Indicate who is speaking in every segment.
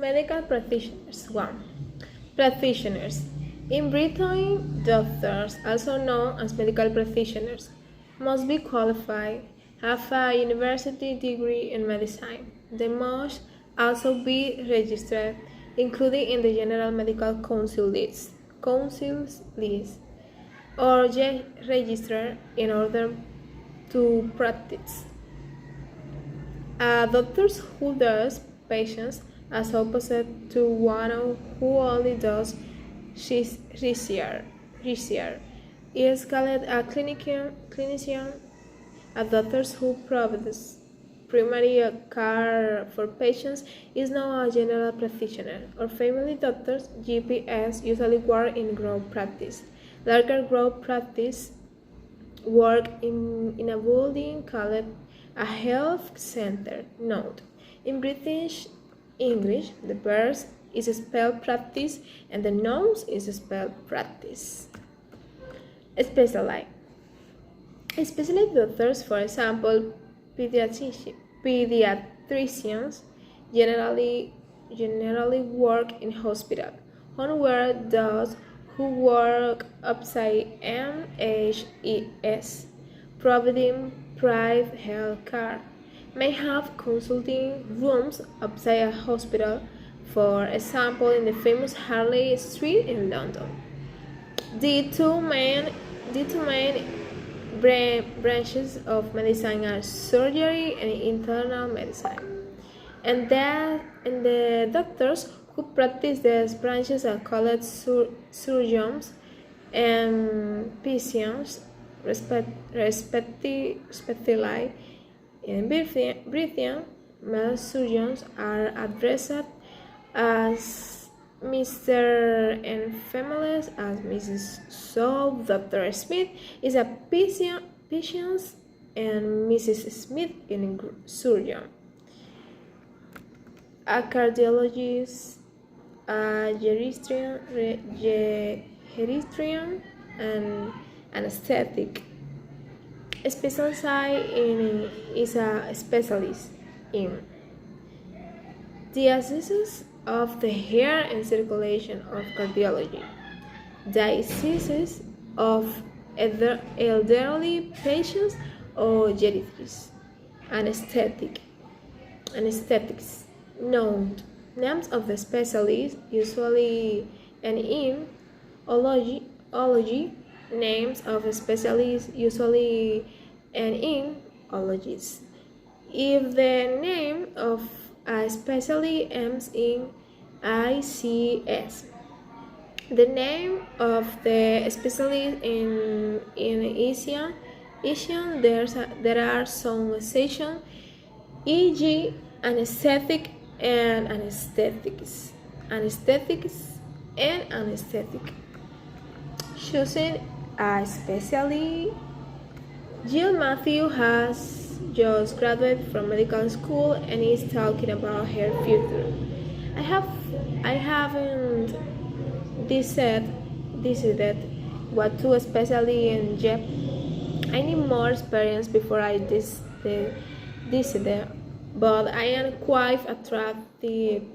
Speaker 1: Medical practitioners 1. Practitioners. In Britain, doctors, also known as medical practitioners, must be qualified, have a university degree in medicine. They must also be registered, including in the General Medical Council's list, or registered in order to practice. Doctors who does patients as opposite to one who only does research is called a clinician. A doctor who provides primary care for patients is now a general practitioner, or family doctors. GPS usually work in group practice. Larger group practice work in a building called a health center. Note: in British English, the verb is spelled practice and the noun is spelled practice. Specialized. Specialist doctors, for example, pediatricians, generally work in hospital. Onward, those who work outside NHS, providing private health care, may have consulting rooms outside a hospital, for example, in the famous Harley Street in London. The two main branches of medicine are surgery and internal medicine, and the doctors who practice these branches are called surgeons and physicians, respectively. In Britain, male surgeons are addressed as Mr. and females as Mrs. So Dr. Smith is a physician and Mrs. Smith is a surgeon. A cardiologist, a geriatrician, and anesthetic. Specialized in is a specialist in diseases of the heart and circulation of cardiology, diseases of elderly patients or geriatrics, anesthetics. Names of the specialists usually and in ology, names of specialists usually and in ologies. If the name of a specialty ends in ICS, the name of the specialist in Asian there are some exceptions, e.g. anesthetic and anesthetics and anesthetic. Choosing a specialty. Jill Matthew has just graduated from medical school and is talking about her future. I haven't decided what to specialty in yet. I need more experience before I decide, but I am quite attracted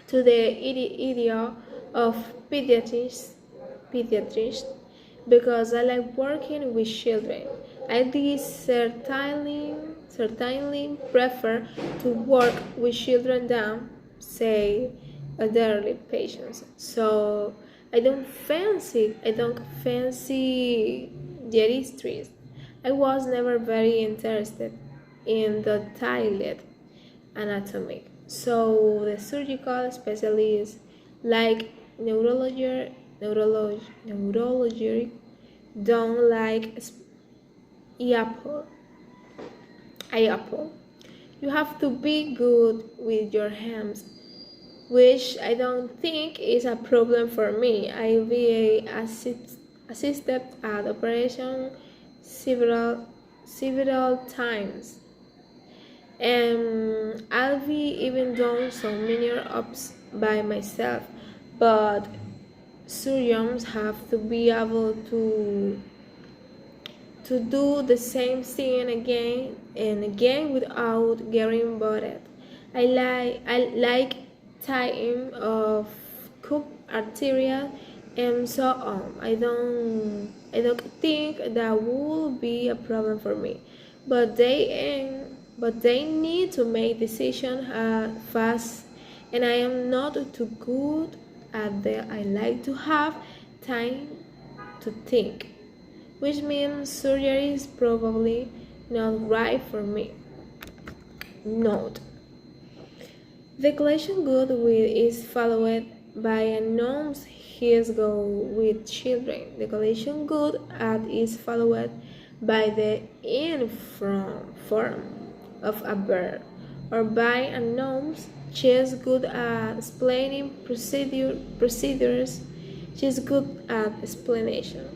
Speaker 1: to the idea of pediatrics because I like working with children. I certainly prefer to work with children than, say, elderly patients. So I don't fancy geriatrics. I was never very interested in the toilet anatomy. So the surgical specialists like neurology don't like IAPL. You have to be good with your hands, which I don't think is a problem for me. I'll be assisted at operation several times, and I'll be even done some minor ops by myself, but surgeons have to be able to do the same thing again and again without getting bored. I like time of cup arteria and so on. I don't think that would be a problem for me. But they need to make decisions fast, and I am not too good at that. I like to have time to think, which means surgery is probably not right for me. Note: the collection good with is followed by a noun his go with children. The collection good at is followed by the in form of a verb or by a noun. She is good at explaining procedures. She is good at explanation.